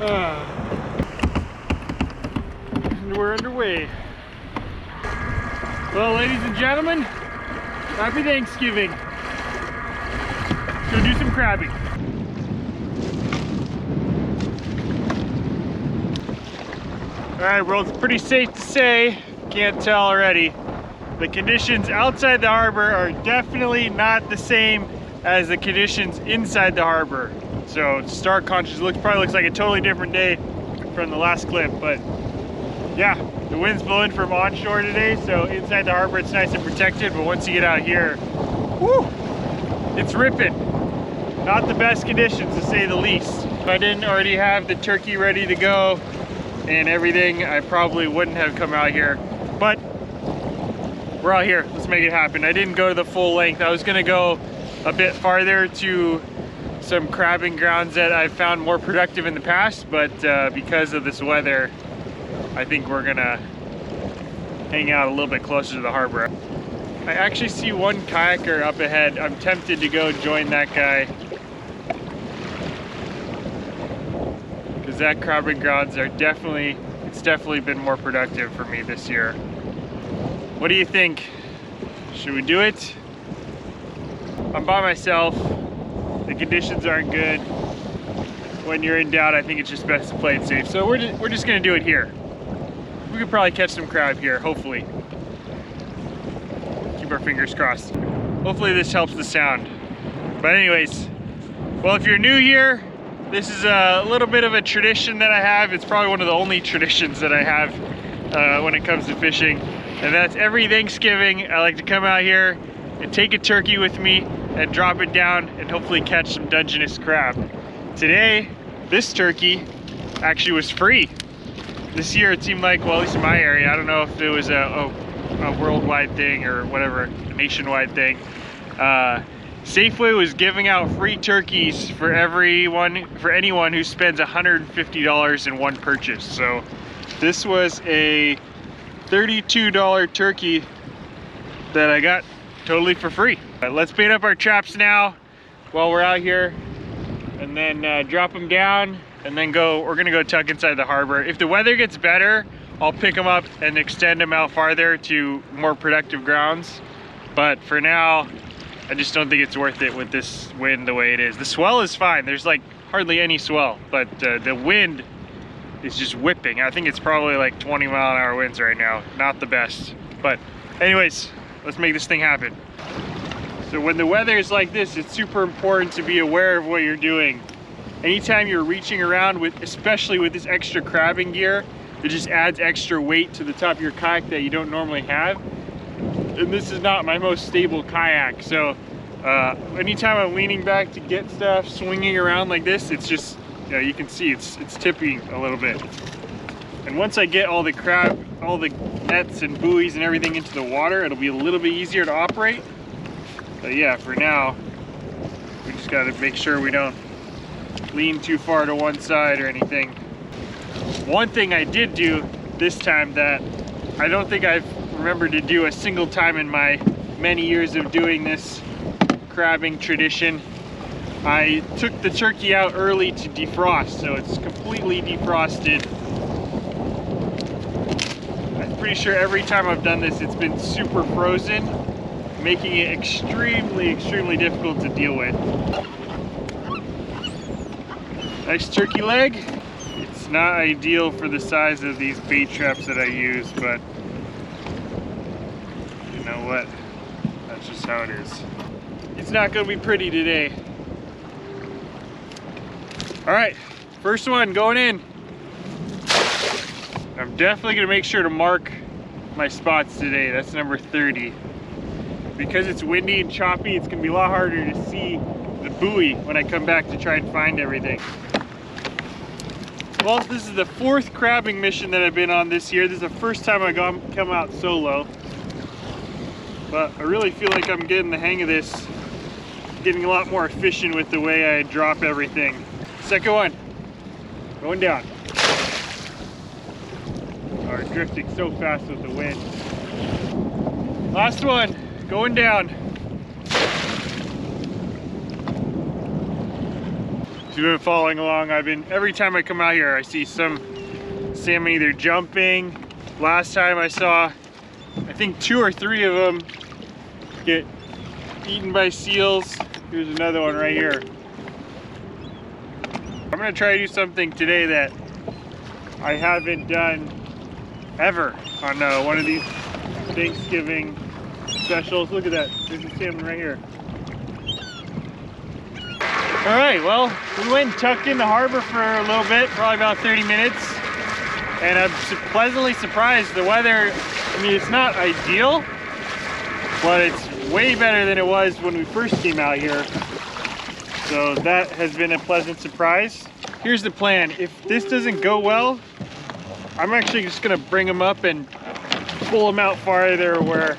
And we're underway. Well, ladies and gentlemen, happy Thanksgiving. Let's go do some crabbing. Alright, well, it's pretty safe to say, can't tell already, the conditions outside the harbor are definitely not the same as the conditions inside the harbor. So stark contrast, probably looks like a totally different day from the last clip, but yeah, the wind's blowing from onshore today, so inside the harbor it's nice and protected, but once you get out here, whoo, it's ripping. Not the best conditions, to say the least. If I didn't already have the turkey ready to go and everything, I probably wouldn't have come out here, but we're out here. Let's make it happen. I didn't go to the full length. I was gonna go a bit farther to some crabbing grounds that I've found more productive in the past, but because of this weather, I think we're gonna hang out a little bit closer to the harbor. I actually see one kayaker up ahead. I'm tempted to go join that guy, because that crabbing grounds are definitely been more productive for me this year. What do you think? Should we do it? I'm by myself. The conditions aren't good. When you're in doubt, I think it's just best to play it safe. So we're just gonna do it here. We could probably catch some crab here, hopefully. Keep our fingers crossed. Hopefully this helps the sound. But anyways, well, if you're new here, this is a little bit of a tradition that I have. It's probably one of the only traditions that I have when it comes to fishing. And that's every Thanksgiving, I like to come out here and take a turkey with me and drop it down and hopefully catch some Dungeness crab. Today, this turkey actually was free. This year it seemed like, well, at least in my area, I don't know if it was a worldwide thing or whatever, a nationwide thing. Safeway was giving out free turkeys for anyone who spends $150 in one purchase. So this was a $32 turkey that I got totally for free. Let's bait up our traps now while we're out here, and then drop them down, and then we're gonna go tuck inside the harbor. If the weather gets better, I'll pick them up and extend them out farther to more productive grounds. But for now, I just don't think it's worth it with this wind the way it is. The swell is fine. There's like hardly any swell, but the wind is just whipping. I think it's probably like 20-mile-an-hour winds right now. Not the best. But anyways, let's make this thing happen. So when the weather is like this, it's super important to be aware of what you're doing. Anytime you're reaching around especially with this extra crabbing gear, it just adds extra weight to the top of your kayak that you don't normally have. And this is not my most stable kayak, so anytime I'm leaning back to get stuff, swinging around like this, it's just, you can see it's tipping a little bit. And once I get all the nets and buoys and everything into the water, it'll be a little bit easier to operate. But yeah, for now, we just gotta make sure we don't lean too far to one side or anything. One thing I did do this time that I don't think I've remembered to do a single time in my many years of doing this crabbing tradition, I took the turkey out early to defrost, so it's completely defrosted. I'm pretty sure every time I've done this, it's been super frozen, making it extremely difficult to deal with. Nice turkey leg. It's not ideal for the size of these bait traps that I use, but you know what? That's just how it is. It's not gonna be pretty today. All right, first one going in. I'm definitely gonna make sure to mark my spots today. That's number 30. Because it's windy and choppy, it's gonna be a lot harder to see the buoy when I come back to try and find everything. Well, this is the 4th crabbing mission that I've been on this year. This is the first time I come out solo. But I really feel like I'm getting the hang of this. Getting a lot more efficient with the way I drop everything. Second one, going down. Are drifting so fast with the wind. Last one, going down. you've been following along, every time I come out here, I see some salmon either jumping. Last time I saw, I think 2 or 3 of them get eaten by seals. Here's another one right here. I'm gonna try to do something today that I haven't done ever on one of these Thanksgiving specials. Look at that, there's a salmon right here. All right, well, we went and tucked in the harbor for a little bit, probably about 30 minutes. And I'm pleasantly surprised. The weather, I mean, it's not ideal, but it's way better than it was when we first came out here. So that has been a pleasant surprise. Here's the plan. If this doesn't go well, I'm actually just gonna bring them up and pull them out farther where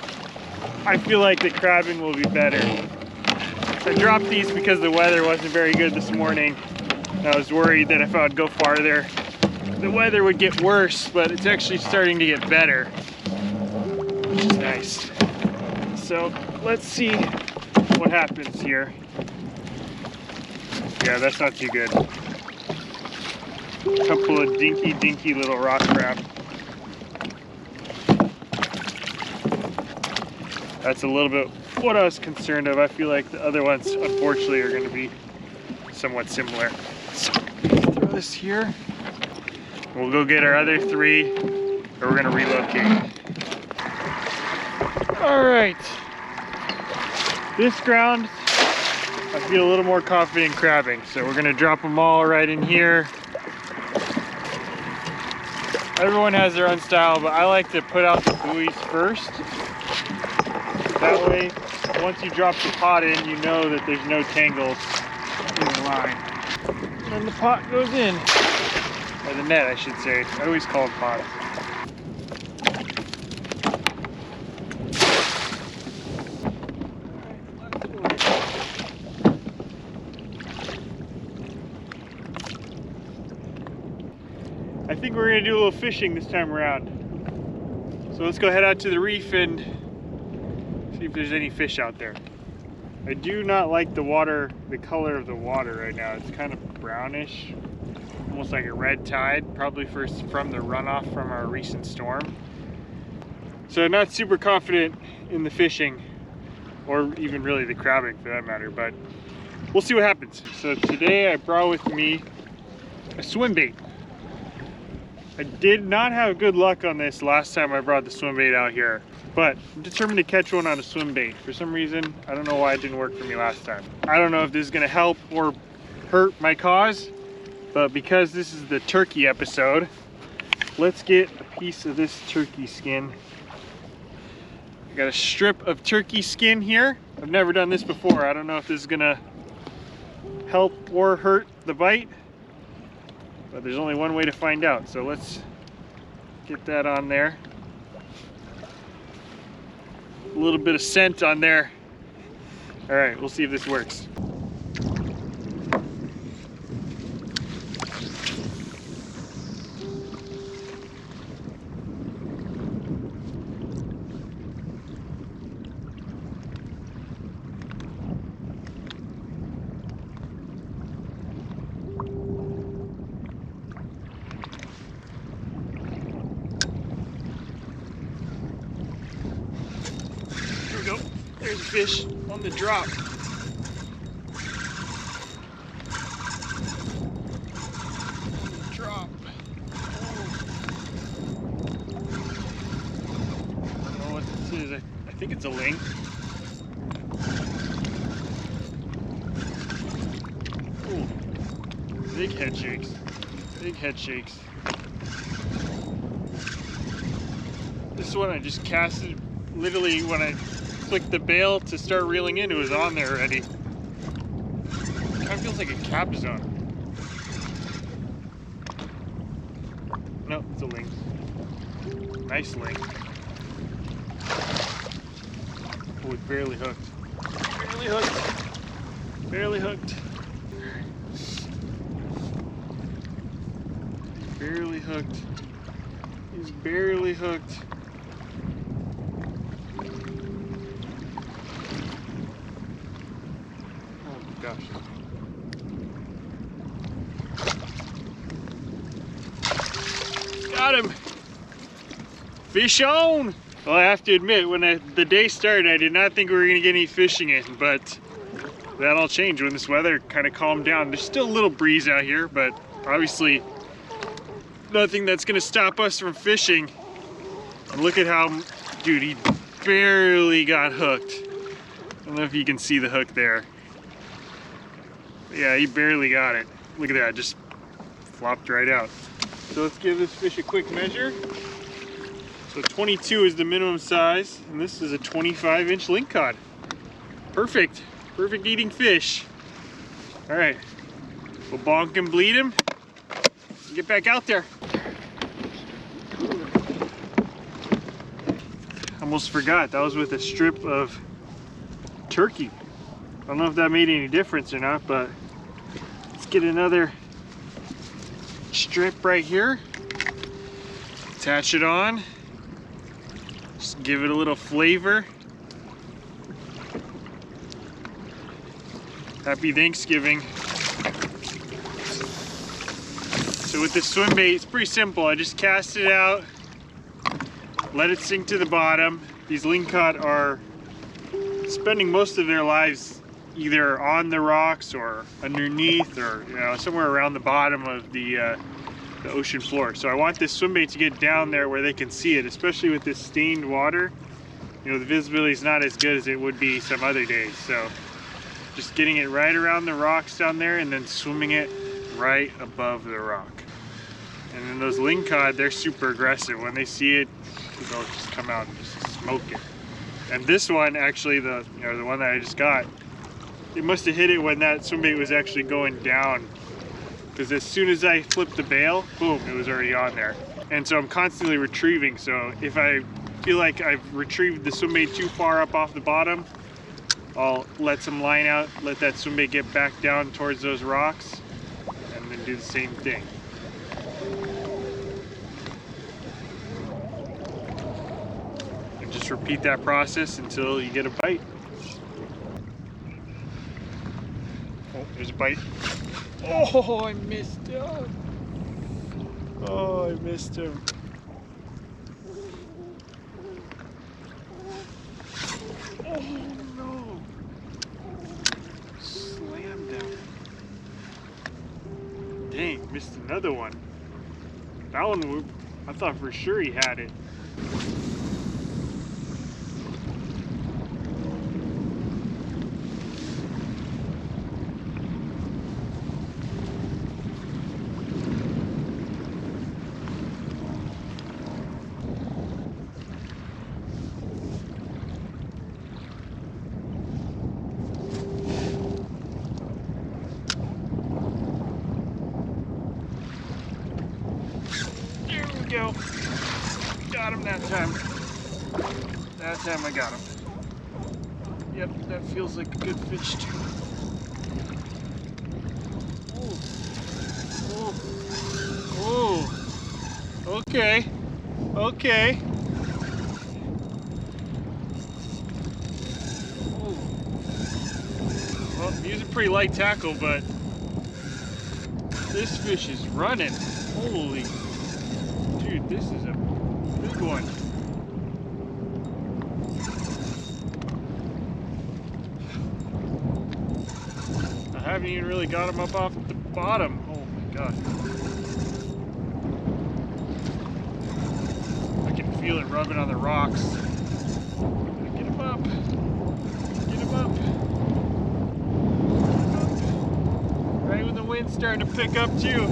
I feel like the crabbing will be better. I dropped these because the weather wasn't very good this morning. I was worried that if I would go farther, the weather would get worse, but it's actually starting to get better, which is nice. So let's see what happens here. Yeah, that's not too good. Couple of dinky little rock crab. That's a little bit what I was concerned of. I feel like the other ones, unfortunately, are going to be somewhat similar. So throw this here. We'll go get our other 3, or we're going to relocate. All right. This ground, I feel a little more confident crabbing, so we're going to drop them all right in here. Everyone has their own style, but I like to put out the buoys first. That way, once you drop the pot in, you know that there's no tangles in the line. And then the pot goes in. Or the net, I should say. I always call it pot. I think we're gonna do a little fishing this time around. So let's go head out to the reef and see if there's any fish out there. I do not like the water, the color of the water right now. It's kind of brownish, almost like a red tide, probably from the runoff from our recent storm. So I'm not super confident in the fishing, or even really the crabbing for that matter, but we'll see what happens. So today I brought with me a swim bait. I did not have good luck on this last time I brought the swim bait out here, but I'm determined to catch one on a swim bait. For some reason, I don't know why it didn't work for me last time. I don't know if this is gonna help or hurt my cause, but because this is the turkey episode, let's get a piece of this turkey skin. I got a strip of turkey skin here. I've never done this before. I don't know if this is gonna help or hurt the bite, but there's only one way to find out. So let's get that on there. A little bit of scent on there. All right, we'll see if this works. There's a fish on the drop. Drop. I don't know what this is. I think it's a ling. Ooh. Big head shakes. Big head shakes. This one I just casted literally when I clicked the bail to start reeling in, it was on there already. It kind of feels like a cap zone. No, it's a ling. Nice ling. Oh, it's barely hooked. Barely hooked. Barely hooked. Barely hooked. He's barely hooked. Gosh. Fish on! Well, I have to admit, when the day started, I did not think we were gonna get any fishing in, but that all changed when this weather kind of calmed down. There's still a little breeze out here, but obviously nothing that's gonna stop us from fishing. And look at how, dude, he barely got hooked. I don't know if you can see the hook there. But yeah, he barely got it. Look at that, just flopped right out. So let's give this fish a quick measure. So 22 is the minimum size, and this is a 25-inch lingcod. Perfect, perfect eating fish. All right, we'll bonk and bleed him. Get back out there. Almost forgot, that was with a strip of turkey. I don't know if that made any difference or not, but let's get another strip right here. Attach it on. Just give it a little flavor. Happy Thanksgiving. So with this swim bait, it's pretty simple. I just cast it out, let it sink to the bottom. These lingcod are spending most of their lives either on the rocks or underneath, or somewhere around the bottom of the ocean floor. So I want this swim bait to get down there where they can see it, especially with this stained water. The visibility is not as good as it would be some other days. So just getting it right around the rocks down there and then swimming it right above the rock. And then those lingcod, they're super aggressive. When they see it, they'll just come out and just smoke it. And this one, actually, the one that I just got, it must have hit it when that swim bait was actually going down, because as soon as I flipped the bail, boom, it was already on there. And so I'm constantly retrieving, so if I feel like I've retrieved the swim bait too far up off the bottom, I'll let some line out, let that swim bait get back down towards those rocks, and then do the same thing. And just repeat that process until you get a bite. Oh, there's a bite. Oh, I missed him. Oh, I missed him. Oh no. Slammed him. Dang, missed another one. That one, I thought for sure he had it. Go. Got him that time. That time I got him. Yep, that feels like a good fish too. Oh. Oh. Oh. Okay. Okay. Oh. Well, I'm using pretty light tackle, but this fish is running. Holy. Dude, this is a big one. I haven't even really got him up off the bottom. Oh my god. I can feel it rubbing on the rocks. Get him up. Get him up. Get him up. Right when the wind's starting to pick up too.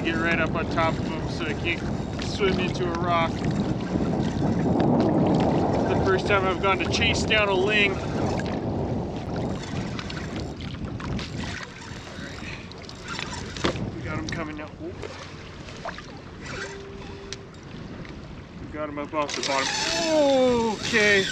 Get right up on top of him so I can't swim into a rock. It's the first time I've gone to chase down a ling. Alright. We got him coming now. We got him up off the bottom. Oh, okay.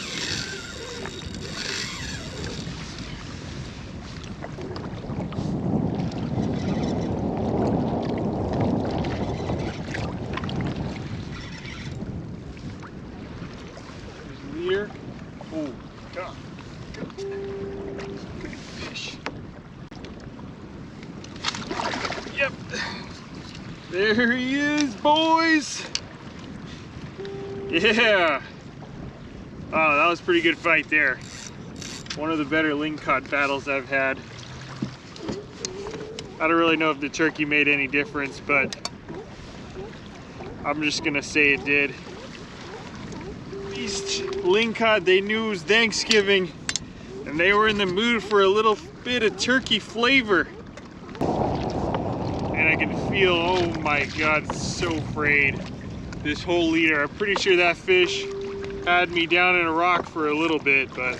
Oh, God. Big fish. Yep. There he is, boys. Yeah. Oh, that was a pretty good fight there. One of the better Lingcod battles I've had. I don't really know if the turkey made any difference, but I'm just gonna say it did. These Lingcod, they knew it was Thanksgiving, and they were in the mood for a little bit of turkey flavor. And I can feel, oh my God, so frayed. This whole leader, I'm pretty sure that fish had me down in a rock for a little bit, but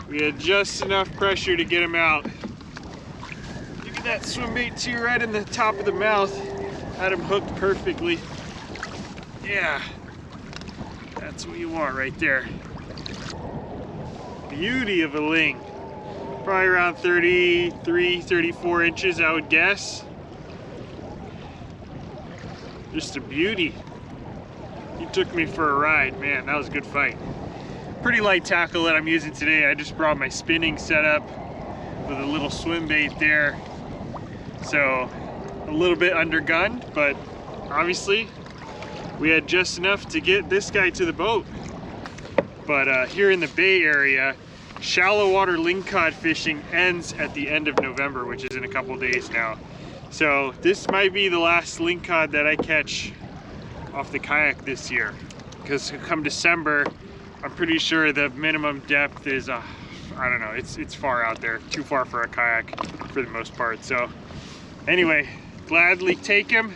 we had just enough pressure to get him out. Give me that swim bait too, right in the top of the mouth. Had him hooked perfectly. Yeah, that's what you want right there. Beauty of a ling. Probably around 33, 34 inches, I would guess. Just a beauty. He took me for a ride. Man, that was a good fight. Pretty light tackle that I'm using today. I just brought my spinning setup with a little swim bait there. So a little bit undergunned, but obviously we had just enough to get this guy to the boat. But here in the Bay Area, shallow water lingcod fishing ends at the end of November, which is in a couple days now. So this might be the last lingcod that I catch off the kayak this year, because come December, I'm pretty sure the minimum depth is, I don't know, it's far out there, too far for a kayak for the most part. So anyway, gladly take him,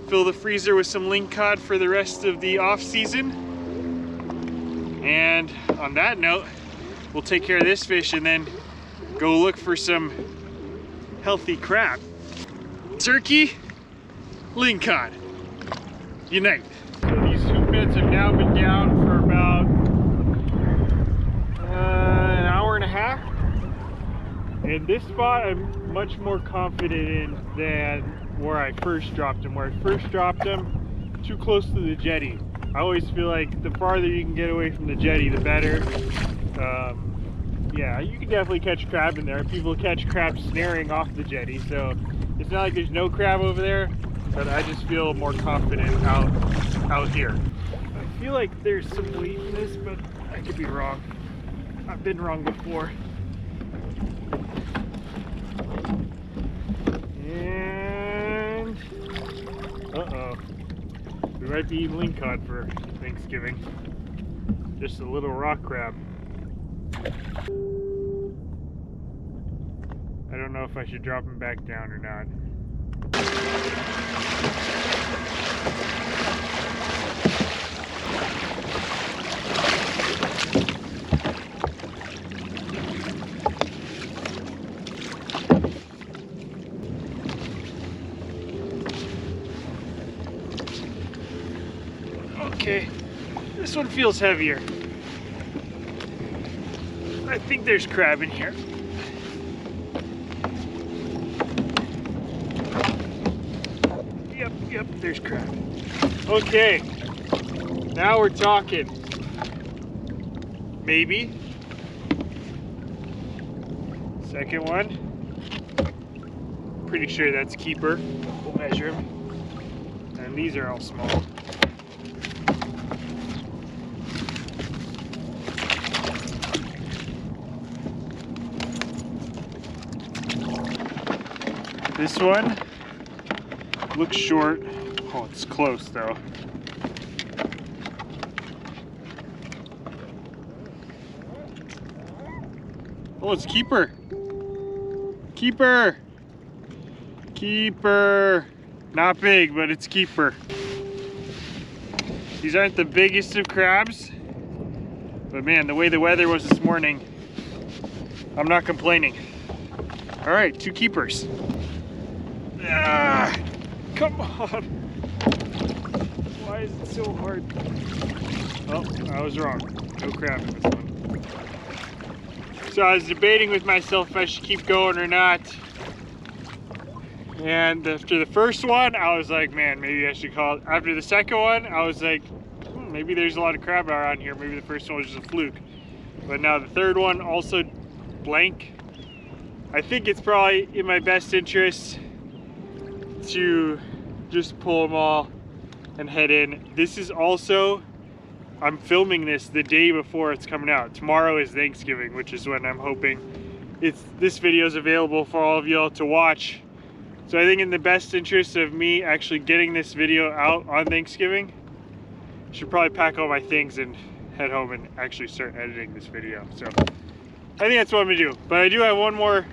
fill the freezer with some lingcod for the rest of the off season. And on that note, we'll take care of this fish and then go look for some healthy crab. Turkey, lingcod, unite. So these hoop nets have now been down for about an hour and a half. And this spot I'm much more confident in than where I first dropped them. Where I first dropped them, too close to the jetty. I always feel like the farther you can get away from the jetty, the better. Yeah, you can definitely catch crab in there. People catch crab snaring off the jetty, so it's not like there's no crab over there, but I just feel more confident out here. I feel like there's some weight in this, but I could be wrong. I've been wrong before. And uh-oh. We might be eating lingcod for Thanksgiving. Just a little rock crab. I don't know if I should drop him back down or not. Okay, this one feels heavier. I think there's crab in here. Yep, there's crab. Okay, now we're talking. Maybe. Second one. Pretty sure that's keeper. We'll measure him. And these are all small. This one looks short. Oh, it's close though. Oh, it's keeper. Keeper. Keeper. Not big, but it's keeper. These aren't the biggest of crabs, but man, the way the weather was this morning, I'm not complaining. All right, 2 keepers. Ah, come on. Why is it so hard? Oh, I was wrong. No crab in this one. So I was debating with myself if I should keep going or not. And after the first one, I was like, man, maybe I should call it. After the second one, I was like, maybe there's a lot of crab around here. Maybe the first one was just a fluke. But now the third one, also blank. I think it's probably in my best interest to just pull them all and head in. This is also, I'm filming this the day before it's coming out. Tomorrow is Thanksgiving, which is when I'm hoping this video is available for all of y'all to watch. So I think in the best interest of me actually getting this video out on Thanksgiving, I should probably pack all my things and head home and actually start editing this video. So I think that's what I'm gonna do. But I do have one more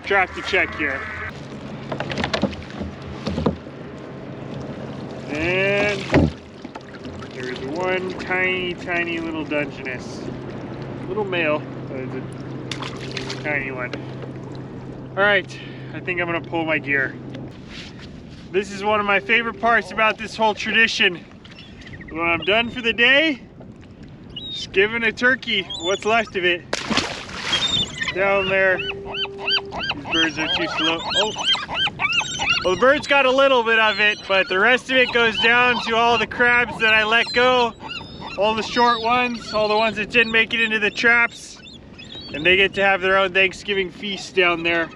trap to check here. And there's one tiny little Dungeness. Little male, but it's a tiny one. All right, I think I'm gonna pull my gear. This is one of my favorite parts about this whole tradition. When I'm done for the day, just giving a turkey what's left of it. Down there, these birds are too slow. Oh. Well, the birds got a little bit of it, but the rest of it goes down to all the crabs that I let go. All the short ones, all the ones that didn't make it into the traps. And they get to have their own Thanksgiving feast down there.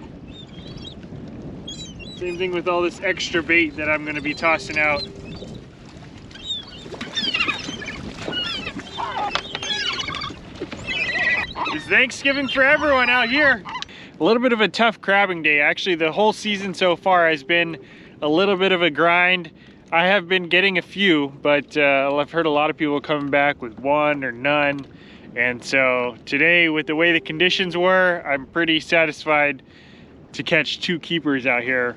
Same thing with all this extra bait that I'm gonna be tossing out. It's Thanksgiving for everyone out here. A little bit of a tough crabbing day. Actually, the whole season so far has been a little bit of a grind. I have been getting a few, but I've heard a lot of people coming back with one or none. And so today, with the way the conditions were, I'm pretty satisfied to catch 2 keepers out here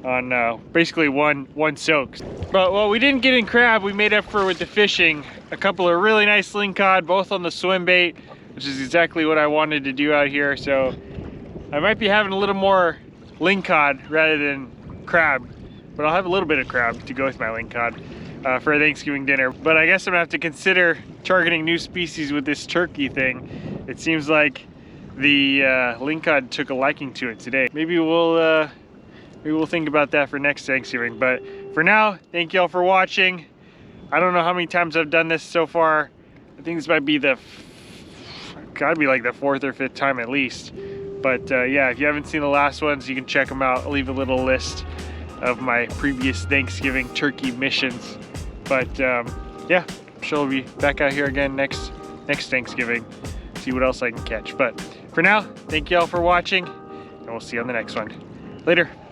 on basically one soak. But what we didn't get in crab, we made up for with the fishing. A couple of really nice lingcod, both on the swim bait, which is exactly what I wanted to do out here. So I might be having a little more lingcod rather than crab, but I'll have a little bit of crab to go with my lingcod for a Thanksgiving dinner. But I guess I'm gonna have to consider targeting new species with this turkey thing. It seems like the lingcod took a liking to it today. Maybe we'll think about that for next Thanksgiving. But for now, thank y'all for watching. I don't know how many times I've done this so far. I think this might be gotta be like the 4th or 5th time at least. But yeah, if you haven't seen the last ones, you can check them out. I'll leave a little list of my previous Thanksgiving turkey missions. But yeah, I'm sure we'll be back out here again next Thanksgiving, see what else I can catch. But for now, thank you all for watching, and we'll see you on the next one. Later.